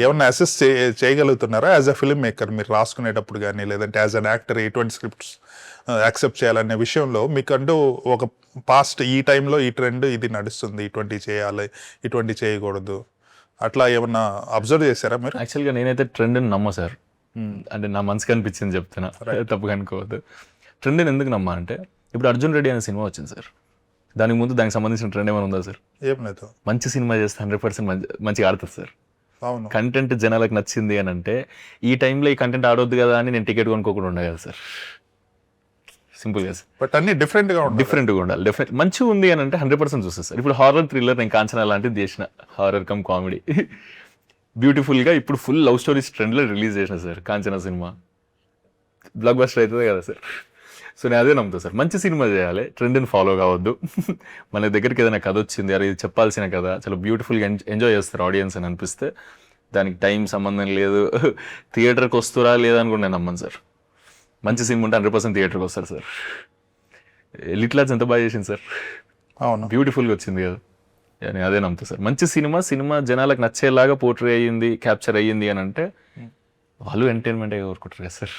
ఏమన్నా అసెస్ చేయగలుగుతున్నారా as a film maker మీరు రాసుకునేటప్పుడు కానీ, లేదంటే యాజ్ అన్ యాక్టర్ ఎటువంటి స్క్రిప్ట్స్ యాక్సెప్ట్ చేయాలనే విషయంలో మీకంటూ ఒక పాస్ట్ ఈ టైంలో ఈ ట్రెండ్ ఇది నడుస్తుంది, ఇటువంటి చేయాలి, ఇటువంటి చేయకూడదు, అట్లా ఏమన్నా అబ్జర్వ్ చేశారా మీరు? యాక్చువల్గా నేనైతే ట్రెండ్ని నమ్మ సార్. అంటే నా మనసుకు అనిపించింది చెప్తున్నా, తప్పుగా అనుకోవద్దు. ట్రెండ్ని ఎందుకు నమ్మా అంటే, ఇప్పుడు అర్జున్ రెడ్డి అనే సినిమా వచ్చింది సార్. దానికి ముందు దానికి సంబంధించిన ట్రెండ్ ఏమైనా ఉందా సార్? ఏం లేదు. మంచి సినిమా చేస్తే 100% మంచిగా ఆడుతుంది సార్. అవును. కంటెంట్ జనాలకు నచ్చింది అని అంటే, ఈ టైంలో ఈ కంటెంట్ ఆడొద్దు కదా అని నేను టికెట్ కొనుక్కోకుండా ఉండే కదా సార్. సింపుల్గా సార్. బట్ అన్ని డిఫరెంట్గా ఉండాలి. డెఫినెట్ మంచిగా ఉంది అని అంటే 100% చూస్తాను సార్. ఇప్పుడు హారర్ థ్రిల్లర్ నేను కాంచనా లాంటిది చేసిన, హారర్ కమ్ కామెడీ బ్యూటిఫుల్గా. ఇప్పుడు ఫుల్ లవ్ స్టోరీస్ ట్రెండ్లో రిలీజ్ చేసిన sir Kanchana cinema. Block buster అవుతుంది కదా సార్. సో నేను అదే నమ్ముతాను సార్, మంచి సినిమా చేయాలి, ట్రెండ్ని ఫాలో కావద్దు. మన దగ్గరికి ఏదైనా కథ వచ్చింది, అరే ఇది చెప్పాల్సిన కథ, చాలా బ్యూటిఫుల్గా ఎంజాయ్ చేస్తారు ఆడియన్స్ అని అనిపిస్తే దానికి టైం సంబంధం లేదు, థియేటర్కి వస్తురా లేదని కూడా నేను నమ్మను సార్. మంచి సినిమా ఉంటే 100% థియేటర్కి వస్తారు సార్. లిట్లాజ్ ఎంత బాగా చేసింది సార్. అవును, బ్యూటిఫుల్గా వచ్చింది కదా. నేను అదే నమ్ముతా సార్. మంచి సినిమా జనాలకు నచ్చేలాగా పోర్ట్రే అయ్యింది, క్యాప్చర్ అయ్యింది అని అంటే వాళ్ళు ఎంటర్టైన్మెంట్ కోరుకుంటారు కదా సార్.